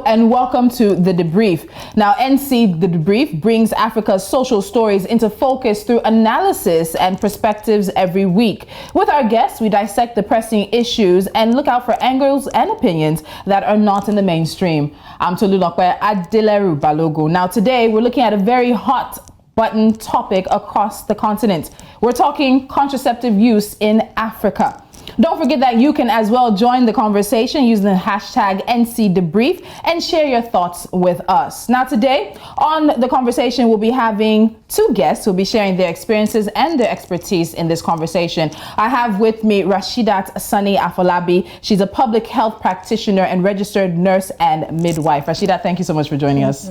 and welcome to The Debrief. Now, NC The Debrief brings Africa's social stories into focus through analysis and perspectives every week. With our guests, we dissect the pressing issues and look out for angles and opinions that are not in the mainstream. I'm Tolu Adeleru Balogo. Now, today we're looking at a very hot button topic across the continent. We're talking contraceptive use in Africa. Don't forget that you can as well join the conversation using the hashtag NCDebrief and share your thoughts with us. Now today on the conversation, we'll be having two guests who'll be sharing their experiences and their expertise in this conversation. I have with me Rasheedat Sani Afolabi. She's a public health practitioner and registered nurse and midwife. Rasheedat, thank you so much for joining us.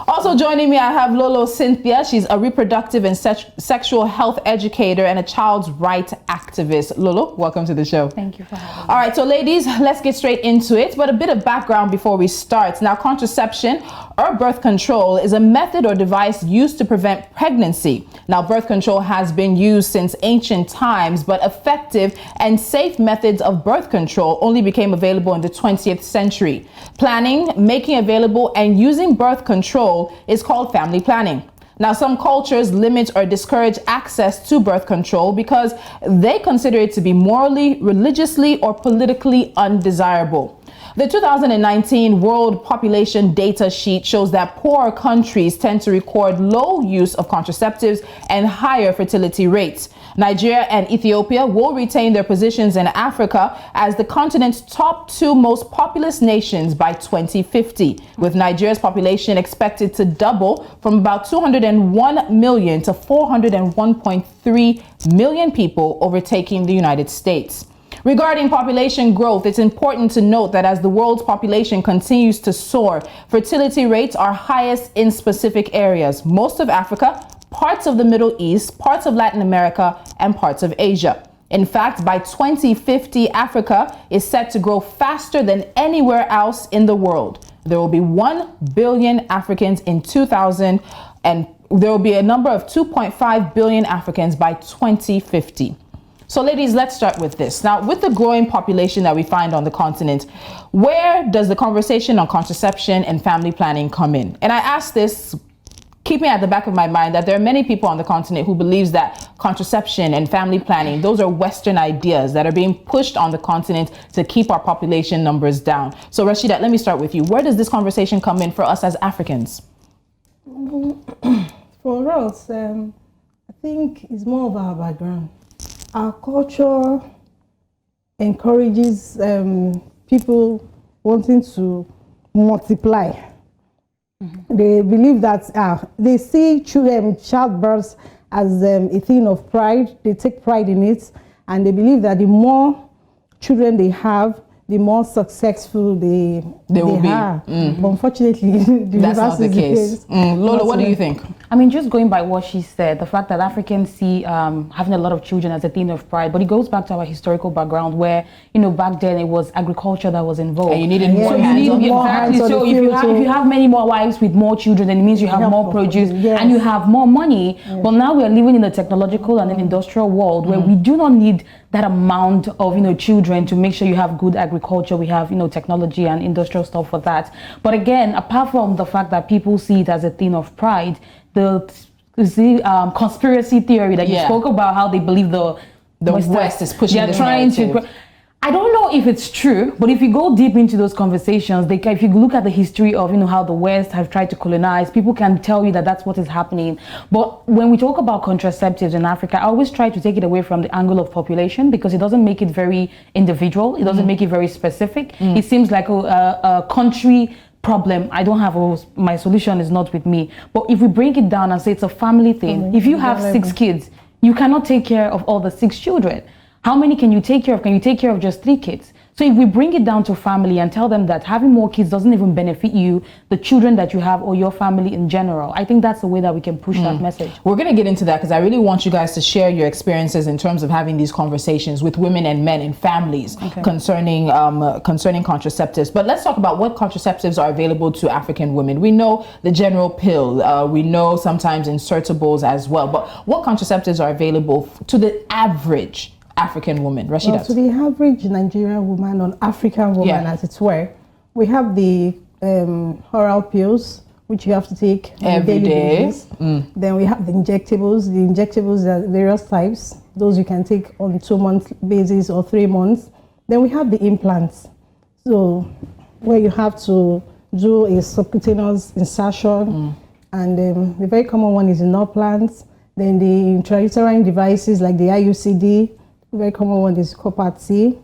Also joining me, I have Lolo Cynthia. She's a reproductive and sexual health educator and a child's rights activist. Lolo, welcome to the show. Thank you for having me. All right, so ladies, let's get straight into it. But a bit of background before we start. Now, contraception or birth control is a method or device used to prevent pregnancy. Now, birth control has been used since ancient times, but effective and safe methods of birth control only became available in the 20th century. Planning, making available, and using birth control is called family planning. Now, some cultures limit or discourage access to birth control because they consider it to be morally, religiously, or politically undesirable. The 2019 World Population Data Sheet shows that poorer countries tend to record low use of contraceptives and higher fertility rates. Nigeria and Ethiopia will retain their positions in Africa as the continent's top two most populous nations by 2050, with Nigeria's population expected to double from about 201 million to 401.3 million people, overtaking the United States. Regarding population growth, it's important to note that as the world's population continues to soar, fertility rates are highest in specific areas: most of Africa, parts of the Middle East, parts of Latin America, and parts of Asia. In fact, by 2050, Africa is set to grow faster than anywhere else in the world. There will be 1 billion Africans in 2000, and there will be a number of 2.5 billion Africans by 2050. So ladies, let's start with this. Now, with the growing population that we find on the continent, where does the conversation on contraception and family planning come in? And I ask this, keeping at the back of my mind that there are many people on the continent who believes that contraception and family planning, those are Western ideas that are being pushed on the continent to keep our population numbers down. So Rasheedat, let me start with you. Where does this conversation come in for us as Africans? For us, I think it's more of our background. Our culture encourages people wanting to multiply. Mm-hmm. They believe that they see childbirth as a thing of pride. They take pride in it, and they believe that the more children they have, the more successful they will be. Mm-hmm. Unfortunately, that's not the case. Lola, what do you think? I mean, just going by what she said, the fact that Africans see having a lot of children as a thing of pride, but it goes back to our historical background where, you know, back then it was agriculture that was involved. And you needed more hands. Exactly. So if you have many more wives with more children, then it means you have more produce and you have more money. Yes. But now we are living in a technological and an industrial world where we do not need that amount of, you know, children to make sure you have good agriculture. We have, you know, technology and industrial stuff for that. But again, apart from the fact that people see it as a thing of pride, the conspiracy theory that you spoke about, how they believe the West is pushing this narrative. I don't know if it's true, but if you go deep into those conversations, if you look at the history of, you know, how the West have tried to colonize, people can tell you that that's what is happening. But when we talk about contraceptives in Africa, I always try to take it away from the angle of population because it doesn't make it very individual. It doesn't make it very specific. It seems like a country problem. I don't have my solution is not with me. But if we break it down and say it's a family thing, if you have 6 kids, you cannot take care of all the 6 children. How many can you take care of? Can you take care of just 3 kids? So if we bring it down to family and tell them that having more kids doesn't even benefit you, the children that you have, or your family in general, I think that's the way that we can push that message. We're going to get into that because I really want you guys to share your experiences in terms of having these conversations with women and men in families concerning contraceptives. But let's talk about what contraceptives are available to African women. We know the general pill. We know sometimes insertables as well. But what contraceptives are available to the average African woman? Rasheedat. Well, to the average Nigerian woman or African woman, as it were, we have the oral pills, which you have to take on a Every daily day. basis. Then we have the injectables. The injectables are various types. Those you can take on 2-month basis or 3 months. Then we have the implants. So where you have to do a subcutaneous insertion. And the very common one is the implants. Then the intrauterine devices like the IUCD. The very common one is copper T.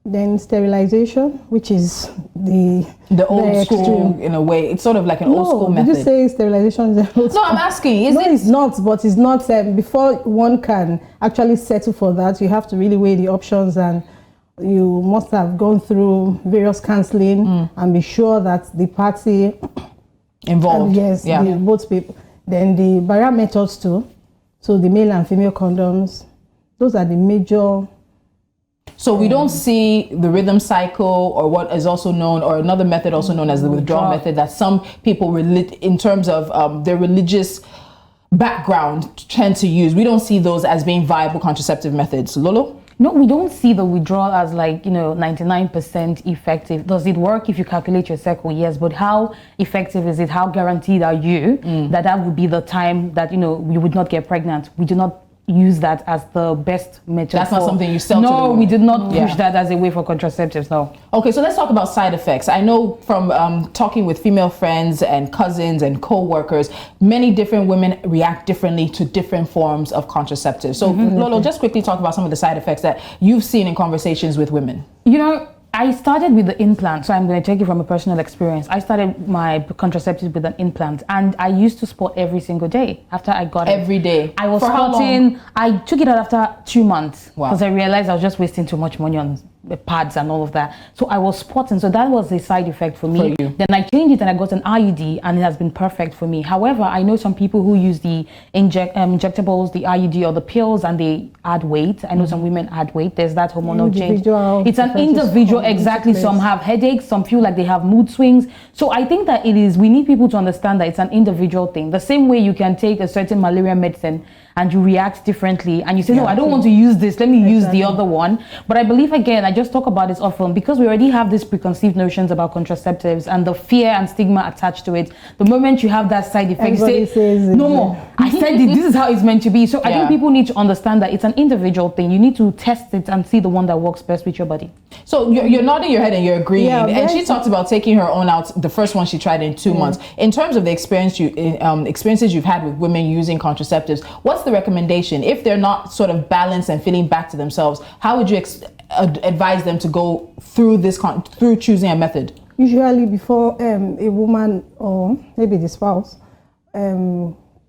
Then sterilization, which is the old school extreme. in a way. It's sort of like an old school Did method. you say sterilization is the old No, I'm asking. Is no, it? it's not, but it's not. Before one can actually settle for that, you have to really weigh the options, and you must have gone through various counseling and be sure that the party Involved. yes, Yeah. both people. Then the barrier methods too. So the male and female condoms. Those are the major. So we don't see the rhythm cycle, or what is also known, or another method also known as the withdrawal method, that some people in terms of their religious background tend to use. We don't see those as being viable contraceptive methods. Lolo? No, we don't see the withdrawal as 99% effective. Does it work if you calculate your cycle? Yes, but how effective is it? How guaranteed are you that would be the time that you would not get pregnant? We do not use that as the best method. That's not something you sell to No, them. we did not push that as a way for contraceptives, no. Okay, so let's talk about side effects. I know from talking with female friends and cousins and co-workers, many different women react differently to different forms of contraceptives. So Lolo, just quickly talk about some of the side effects that you've seen in conversations with women. I started with the implant, so I'm going to take it from a personal experience. I started my contraceptives with an implant, and I used to sport every single day after I got it. Every day? I was For how sporting. I took it out after 2 months because Wow. I realized I was just wasting too much money on the pads and all of that. So I was sporting, so that was a side effect for me. For you. Then I changed it and I got an IUD, and it has been perfect for me. However, I know some people who use the injectables, the IUD or the pills, and they add weight. I know some women add weight. There's that hormonal change. It's an individual, exactly. Some have headaches, some feel like they have mood swings. So I think that we need people to understand that it's an individual thing. The same way you can take a certain malaria medicine and you react differently and you say, no, I don't want to use this, let me use the other one. But I believe, again, I just talk about this often because we already have these preconceived notions about contraceptives and the fear and stigma attached to it. The moment you have that side effect, you say, no more. I said it, this is how it's meant to be. So I think people need to understand that it's an individual thing. You need to test it and see the one that works best with your body. So you're nodding your head and you're agreeing. Yeah, and she talked about taking her own out, the first one she tried in 2 months. In terms of the experiences you've had with women using contraceptives, what's the recommendation? If they're not sort of balanced and feeling back to themselves, how would you advise them to go through through choosing a method? Usually before a woman or maybe the spouse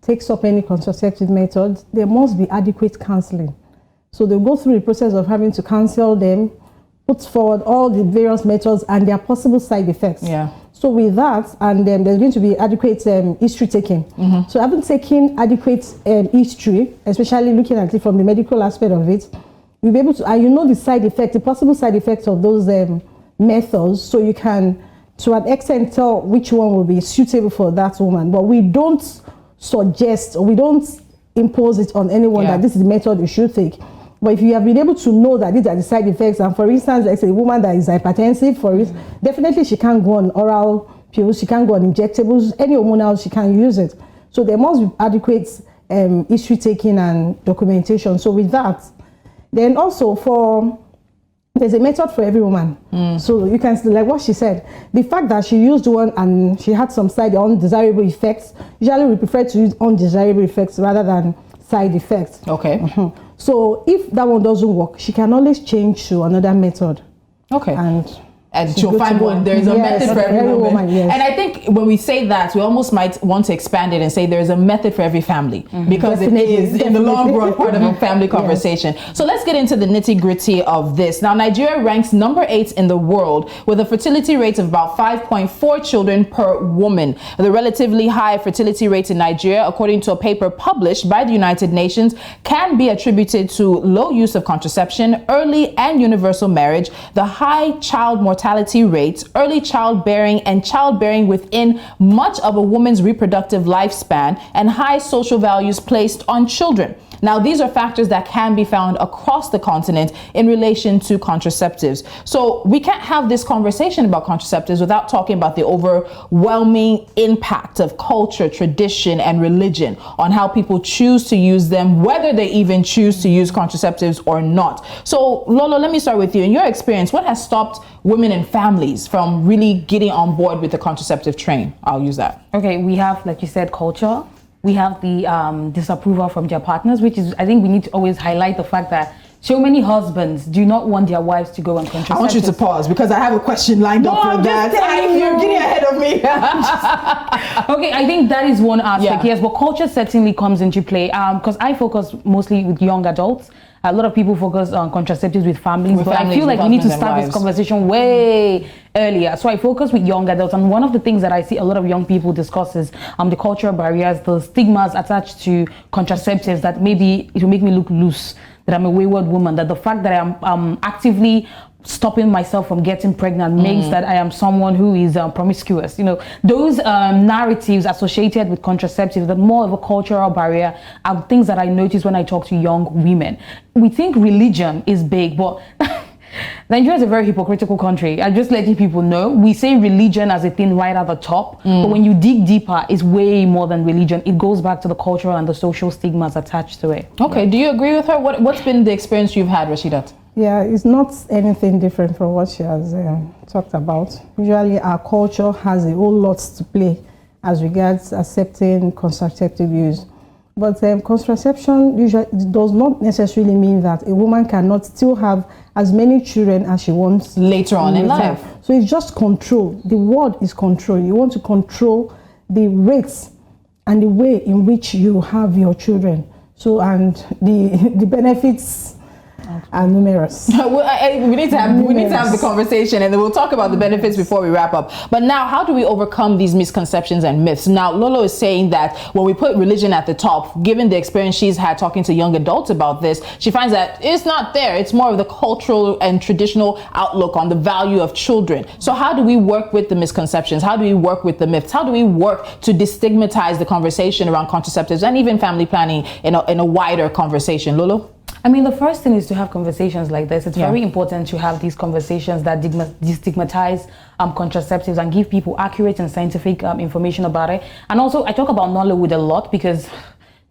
takes up any contraceptive method, there must be adequate counseling. So they'll go through the process of having to counsel them, put forward all the various methods and their possible side effects. Yeah. So with that, and there's going to be adequate history taking. So having taken adequate history, especially looking at it from the medical aspect of it, you'll be able to, and the side effect, the possible side effects of those methods, so you can, to an extent, tell which one will be suitable for that woman. But we don't suggest, or we don't impose it on anyone that this is the method you should take. But if you have been able to know that these are the side effects, and for instance, let's say a woman that is hypertensive, definitely she can't go on oral pills, she can't go on injectables, any hormonal, she can't use it. So there must be adequate history taking and documentation. So with that, then also there's a method for every woman. So you can see, like what she said, the fact that she used one and she had some undesirable effects, usually we prefer to use undesirable effects rather than side effects. Okay. So if that one doesn't work, she can always change to another method. Okay. And she's she'll good find to go. one. There's a method for every woman. Yes. And I think when we say that, we almost might want to expand it and say there's a method for every family, because Definitely. it is in the long run part of a family conversation. So let's get into the nitty gritty of this. Now, Nigeria ranks number 8 in the world with a fertility rate of about 5.4 children per woman. The relatively high fertility rate in Nigeria, according to a paper published by the United Nations, can be attributed to low use of contraception, early and universal marriage, the high child mortality rates, early childbearing, and childbearing within much of a woman's reproductive lifespan, and high social values placed on children. Now, these are factors that can be found across the continent in relation to contraceptives. So we can't have this conversation about contraceptives without talking about the overwhelming impact of culture, tradition, and religion on how people choose to use them, whether they even choose to use contraceptives or not. So Lolo, let me start with you. In your experience, what has stopped women and families from really getting on board with the contraceptive train? I'll use that. Okay, we have, like you said, culture. We have the disapproval from their partners, which is, I think we need to always highlight the fact that so many husbands do not want their wives to go on contraceptives. I want you to pause because I have a question lined up for that. You're getting ahead of me. Okay, I think that is one aspect, Yeah. yes, but culture certainly comes into play because I focus mostly with young adults. A lot of people focus on contraceptives with families, but I feel like we need to start this conversation way earlier. So I focus with young adults, and one of the things that I see a lot of young people discuss is the cultural barriers, the stigmas attached to contraceptives, that maybe it will make me look loose, that I'm a wayward woman, that the fact that I'm actively stopping myself from getting pregnant means that I am someone who is promiscuous. You know, those narratives associated with contraceptives, that more of a cultural barrier, are things that I notice when I talk to young women. We think religion is big, but Nigeria is a very hypocritical country. I'm just letting people know. We say religion as a thing right at the top, but when you dig deeper, it's way more than religion. It goes back to the cultural and the social stigmas attached to it. Okay, do you agree with her? What's been the experience you've had, Rashidat? Yeah, it's not anything different from what she has talked about. Usually our culture has a whole lot to play as regards accepting contraceptive use. But contraception usually does not necessarily mean that a woman cannot still have as many children as she wants later on in life. So it's just control. The word is control. You want to control the rates and the way in which you have your children. So, and the benefits are numerous. we need to have the conversation, and then we'll talk about the benefits before we wrap up. But now, how do we overcome these misconceptions and myths? Now, Lolo is saying that when we put religion at the top, given the experience she's had talking to young adults about this, she finds that it's not there. It's more of the cultural and traditional outlook on the value of children. So how do we work with the misconceptions? How do we work with the myths? How do we work to destigmatize the conversation around contraceptives and even family planning in a wider conversation? Lolo? I mean, the first thing is to have conversations like this. It's very important to have these conversations that destigmatize contraceptives and give people accurate and scientific information about it. And also, I talk about Nollywood a lot because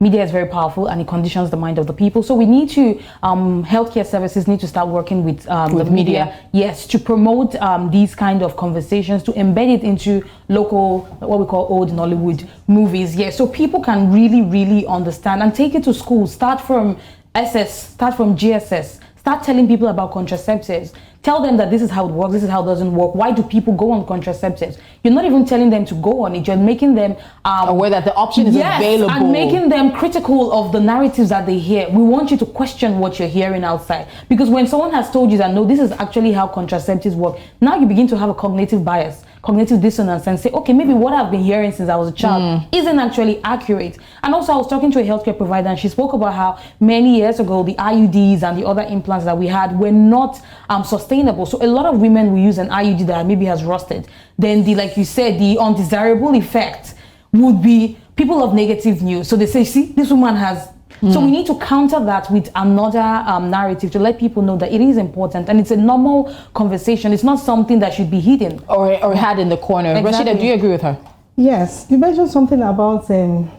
media is very powerful and it conditions the mind of the people. So we need to, healthcare services need to start working with the media. Yes, to promote these kind of conversations, to embed it into local, what we call old Nollywood movies. Yes, so people can really, really understand and take it to school. Start from SS, start from GSS, start telling people about contraceptives. Tell them that this is how it works, this is how it doesn't work. Why do people go on contraceptives? You're not even telling them to go on it, you're making them aware that the option is available. And making them critical of the narratives that they hear. We want you to question what you're hearing outside. Because when someone has told you that, no, this is actually how contraceptives work, now you begin to have a cognitive bias, cognitive dissonance, and say, okay, maybe what I've been hearing since I was a child isn't actually accurate. And also, I was talking to a healthcare provider, and she spoke about how many years ago the IUDs and the other implants that we had were not sustainable. So a lot of women will use an IUD that maybe has rusted. Then like you said, the undesirable effect would be people of negative news. So they say, see, this woman has. So we need to counter that with another narrative to let people know that it is important and it's a normal conversation. It's not something that should be hidden or had in the corner. Exactly. Rashida, do you agree with her? Yes, you mentioned something about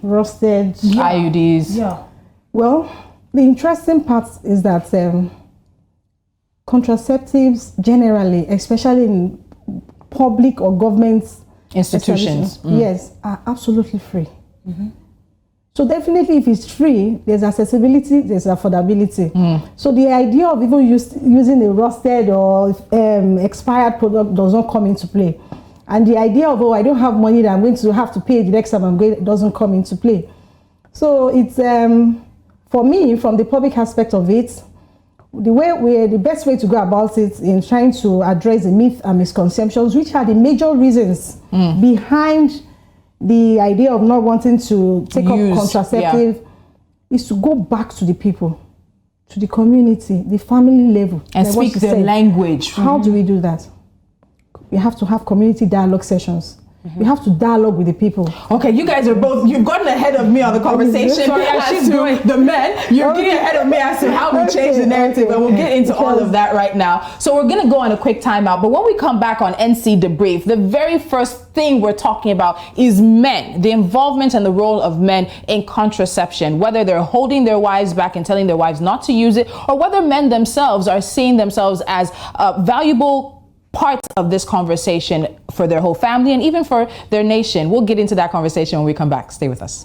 rusted IUDs. Yeah. Well, the interesting part is that contraceptives generally, especially in public or government institutions, yes, are absolutely free. So definitely, if it's free, there's accessibility, there's affordability. So the idea of even using a rusted or expired product does not come into play. And the idea of, oh, I don't have money that I'm going to have to pay the next time I'm going, doesn't come into play. So it's, for me, from the public aspect of it, the best way to go about it in trying to address the myth and misconceptions, which are the major reasons behind the idea of not wanting to take up contraceptive, is to go back to the people, to the community, the family level, and speak their language. How do we do that? We have to have community dialogue sessions. We have to dialogue with the people. Okay, you guys are both, you've gotten ahead of me on the conversation. Sorry, As to the men, you're getting ahead of me as to how we change the narrative, and we'll get into all of that right now. So we're gonna go on a quick timeout, but when we come back on NC Debrief, the very first thing we're talking about is men, the involvement and the role of men in contraception, whether they're holding their wives back and telling their wives not to use it, or whether men themselves are seeing themselves as valuable parts of this conversation for their whole family and even for their nation. We'll get into that conversation when we come back. Stay with us.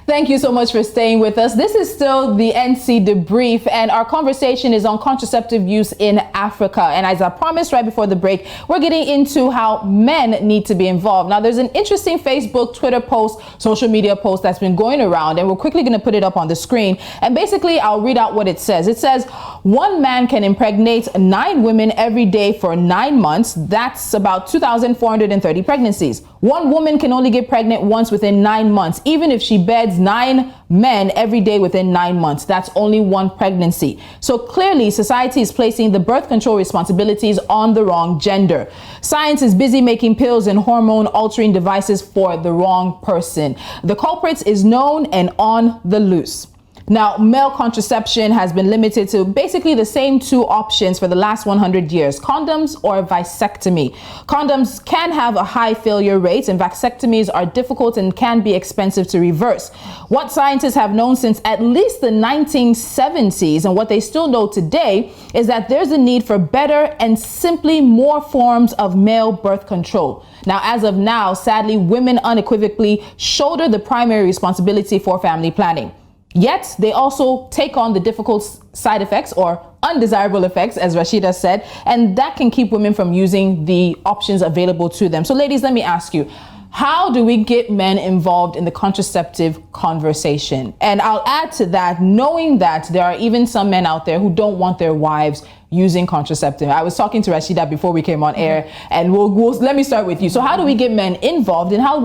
Thank you so much for staying with us. This is still the NC Debrief, and our conversation is on contraceptive use in Africa. And as I promised right before the break, we're getting into how men need to be involved. Now, there's an interesting Facebook, Twitter post, social media post that's been going around, and we're quickly going to put it up on the screen. And basically, I'll read out what it says. It says, one man can impregnate 9 women every day for 9 months. That's about 2,430 pregnancies. One woman can only get pregnant once within 9 months, even if she beds 9 men every day within 9 months. That's only 1 pregnancy. So clearly, society is placing the birth control responsibilities on the wrong gender. Science is busy making pills and hormone altering devices for the wrong person. The culprit is known and on the loose. Now, male contraception has been limited to basically the same 2 options for the last 100 years, condoms or vasectomy. Condoms can have a high failure rate, and vasectomies are difficult and can be expensive to reverse. What scientists have known since at least the 1970s, and what they still know today, is that there's a need for better and simply more forms of male birth control. Now, as of now, sadly, women unequivocally shoulder the primary responsibility for family planning. Yet they also take on the difficult side effects or undesirable effects, as Rashida said, and that can keep women from using the options available to them. So ladies, let me ask you, how do we get men involved in the contraceptive conversation? And I'll add to that, knowing that there are even some men out there who don't want their wives using contraceptive. I was talking to Rashida before we came on air, and let me start with you. So how do we get men involved, and how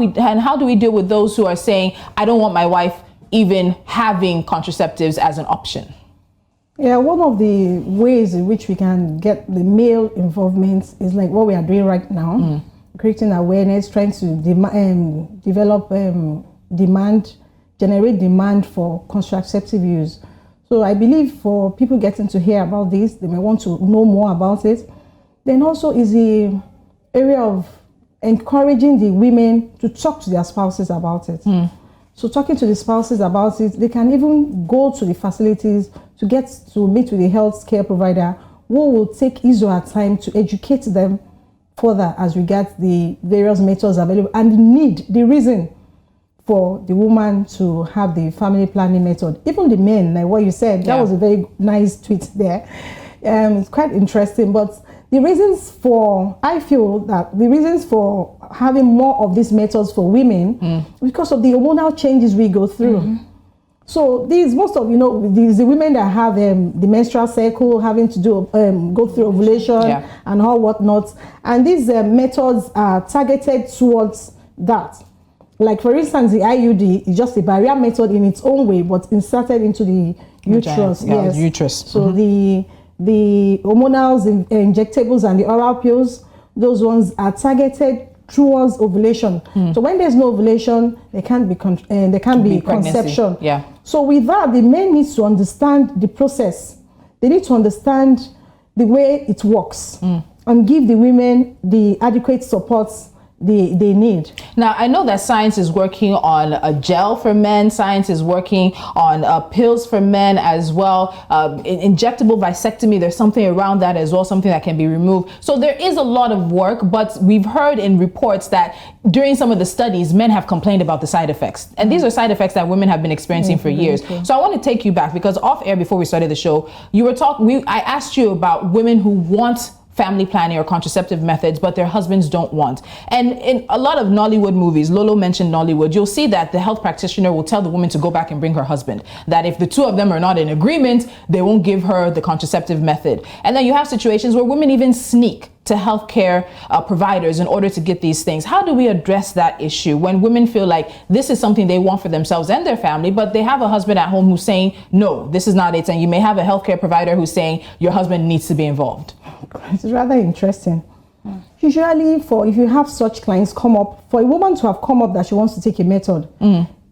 do we deal with those who are saying, I don't want my wife even having contraceptives as an option? Yeah, one of the ways in which we can get the male involvement is like what we are doing right now, creating awareness, trying to generate demand for contraceptive use. So I believe for people getting to hear about this, they may want to know more about it. Then also is the area of encouraging the women to talk to their spouses about it. So talking to the spouses about it, they can even go to the facilities to get to meet with the health care provider who will take his or her time to educate them further as regards the various methods available and the reason for the woman to have the family planning method. Even the men, like what you said, that was a very nice tweet there. It's quite interesting, but I feel that the reasons for having more of these methods for women because of the hormonal changes we go through. So these, most of, the women that have the menstrual cycle, having to do go through ovulation and all whatnot, and these methods are targeted towards that. Like for instance, the IUD is just a barrier method in its own way, but inserted into the uterus. Uterus. So the hormonals, injectables, and the oral pills, those ones are targeted towards ovulation. So when there's no ovulation, there can't be conception. Yeah. So with that, the men need to understand the process. They need to understand the way it works and give the women the adequate supports they need. Now, I know that science is working on a gel for men. Science is working on pills for men as well. Injectable vasectomy, there's something around that as well, something that can be removed. So there is a lot of work, but we've heard in reports that during some of the studies, men have complained about the side effects. And these are side effects that women have been experiencing for years. So I want to take you back, because off air before we started the show, you were I asked you about women who want family planning or contraceptive methods, but their husbands don't want. And in a lot of Nollywood movies, Lolo mentioned Nollywood, you'll see that the health practitioner will tell the woman to go back and bring her husband. That if the two of them are not in agreement, they won't give her the contraceptive method. And then you have situations where women even sneak to healthcare providers in order to get these things. How do we address that issue when women feel like this is something they want for themselves and their family, but they have a husband at home who's saying, no, this is not it. And you may have a healthcare provider who's saying your husband needs to be involved. It's rather interesting. Usually, if you have such clients come up, for a woman to have come up that she wants to take a method,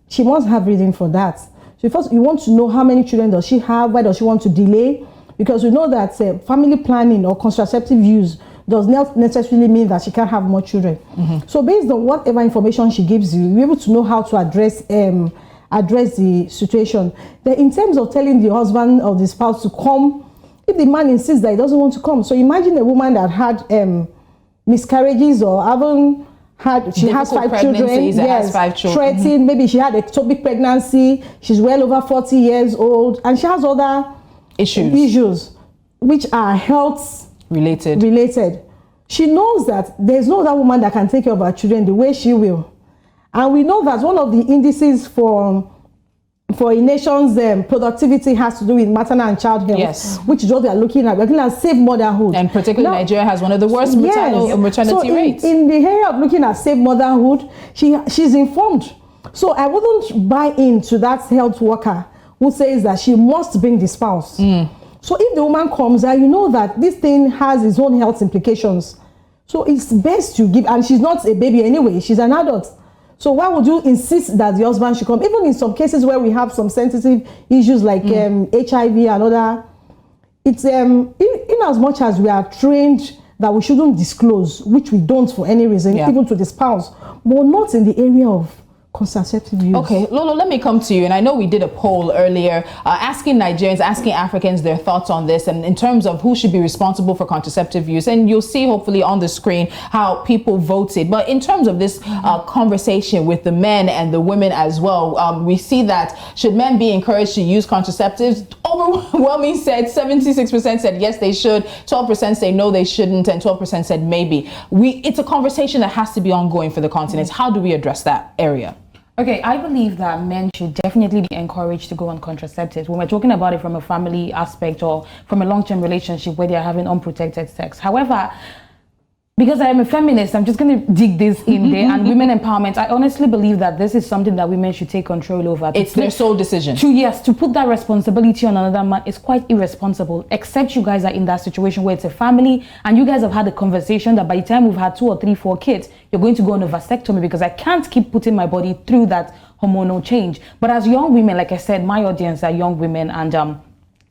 she must have reason for that. So first, you want to know how many children does she have, why does she want to delay? Because we know that family planning or contraceptive use does not necessarily mean that she can't have more children. So based on whatever information she gives you, you're able to know how to address the situation. Then in terms of telling the husband or the spouse to come, if the man insists that he doesn't want to come. So imagine a woman that had miscarriages or she has 5 children. Has 5 children. Threatened, maybe she had an ectopic pregnancy, she's well over 40 years old, and she has other issues which are health related. She knows that there's no other woman that can take care of her children the way she will. And we know that one of the indices for a nation's productivity has to do with maternal and child health, which is what we are looking at. We're looking at safe motherhood. And particularly Nigeria has one of the worst maternity rates. In the area of looking at safe motherhood, she's informed. So I wouldn't buy into that health worker who says that she must bring the spouse. So if the woman comes and you know that this thing has its own health implications, so it's best to give, and she's not a baby anyway, she's an adult. So why would you insist that the husband should come? Even in some cases where we have some sensitive issues like HIV and other, it's in as much as we are trained that we shouldn't disclose, which we don't for any reason, even to the spouse, but not in the area of contraceptive use. Okay, Lolo, let me come to you. And I know we did a poll earlier asking Nigerians, asking Africans their thoughts on this and in terms of who should be responsible for contraceptive use. And you'll see hopefully on the screen how people voted. But in terms of this conversation with the men and the women as well, we see that should men be encouraged to use contraceptives? Overwhelming said 76% said yes, they should. 12% say no, they shouldn't. And 12% said maybe. It's a conversation that has to be ongoing for the continent. How do we address that area? Okay, I believe that men should definitely be encouraged to go on contraceptives when we're talking about it from a family aspect or from a long-term relationship where they're having unprotected sex. However, because I am a feminist, I'm just going to dig this in there. And women empowerment, I honestly believe that this is something that women should take control over. It's their sole decision. To put that responsibility on another man is quite irresponsible, except you guys are in that situation where it's a family and you guys have had a conversation that by the time we've had 2 or 3, 4 kids, you're going to go on a vasectomy because I can't keep putting my body through that hormonal change. But as young women, like I said, my audience are young women and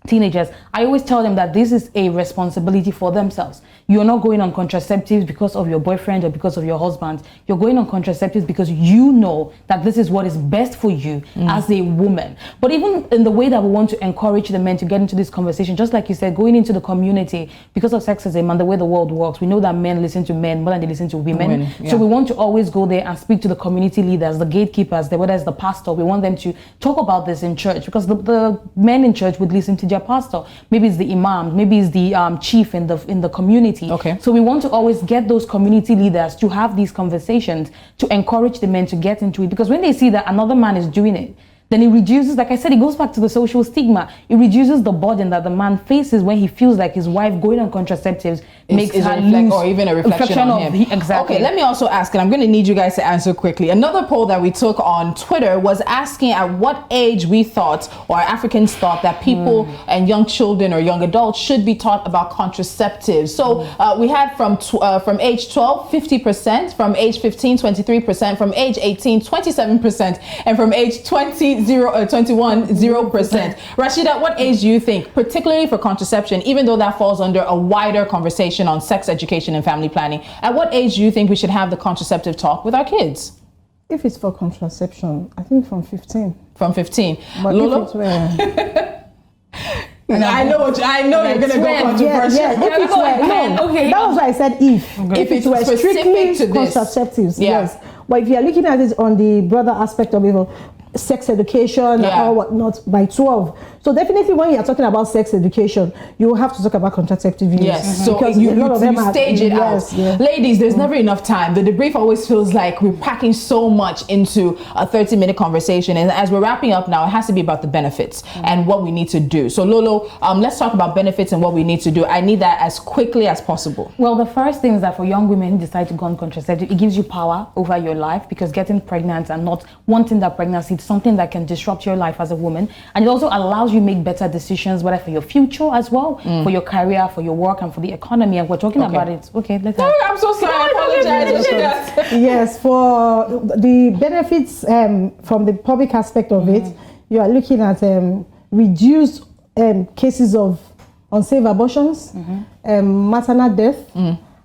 teenagers. I always tell them that this is a responsibility for themselves. You're not going on contraceptives because of your boyfriend or because of your husband. You're going on contraceptives because you know that this is what is best for you as a woman. But even in the way that we want to encourage the men to get into this conversation, just like you said, going into the community because of sexism and the way the world works, we know that men listen to men more than they listen to women. So we want to always go there and speak to the community leaders, the gatekeepers, whether it's the pastor. We want them to talk about this in church because the men in church would listen to their pastor. Maybe it's the imam, maybe it's the chief in the community. Okay. So we want to always get those community leaders to have these conversations to encourage the men to get into it, because when they see that another man is doing it, then it reduces, like I said, it goes back to the social stigma. It reduces the burden that the man faces when he feels like his wife going on contraceptives makes her reflect, lose, or even a reflection on him. Exactly. Okay, let me also ask, and I'm going to need you guys to answer quickly. Another poll that we took on Twitter was asking at what age we thought, or Africans thought, that people and young children or young adults should be taught about contraceptives. So we had from age 12, 50%, from age 15, 23%, from age 18, 27%, and from age 21, 0%. Rashida, what age do you think, particularly for contraception, even though that falls under a wider conversation on sex education and family planning, at what age do you think we should have the contraceptive talk with our kids? If it's for contraception, I think from 15. From 15. But Lolo? if it's I know you're gonna go controversial. Yeah, if it's okay. That was why I said if. Okay. If it was strictly to this. contraceptives, yes. But if you're looking at it on the broader aspect of it, sex education or whatnot, by 12. So definitely when you're talking about sex education, you will have to talk about contraceptive use. Yes, so you stage it out. Yeah. Ladies, there's never enough time. The debrief always feels like we're packing so much into a 30-minute conversation. And as we're wrapping up now, it has to be about the benefits and what we need to do. So Lolo, let's talk about benefits and what we need to do. I need that as quickly as possible. Well, the first thing is that for young women who decide to go on contraceptive, it gives you power over your life, because getting pregnant and not wanting that pregnancy is something that can disrupt your life as a woman. And it also allows you to make better decisions, whether for your future as well, for your career, for your work, and for the economy. And we're talking about it. Okay, let's have. I'm so sorry. I apologize. Yes, for the benefits from the public aspect of it, you are looking at reduced cases of unsafe abortions, maternal death,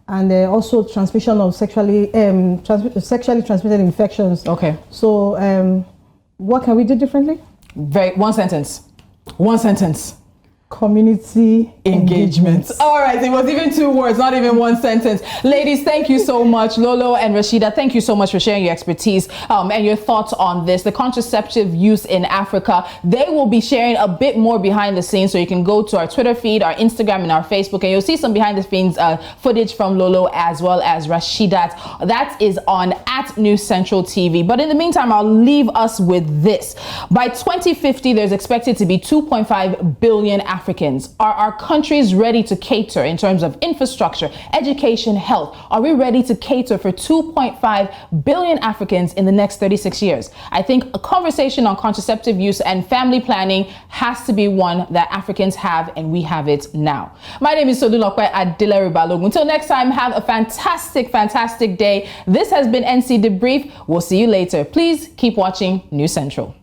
and also transmission of sexually transmitted infections. Okay. So what can we do differently? One sentence. One sentence. Community engagement. All right, it was even 2 words, not even one sentence. Ladies, thank you so much. Lolo and Rashida, thank you so much for sharing your expertise and your thoughts on this, the contraceptive use in Africa. They will be sharing a bit more behind the scenes, so you can go to our Twitter feed, our Instagram, and our Facebook, and you'll see some behind the scenes footage from Lolo as well as Rashida. That is on @News Central TV. But in the meantime, I'll leave us with this. By 2050, there's expected to be 2.5 billion Africans. Are our countries ready to cater in terms of infrastructure, education, health? Are we ready to cater for 2.5 billion Africans in the next 36 years? I think a conversation on contraceptive use and family planning has to be one that Africans have, and we have it now. My name is Tolu Adila Ribalogun. Until next time, have a fantastic, fantastic day. This has been NC Debrief. We'll see you later. Please keep watching News Central.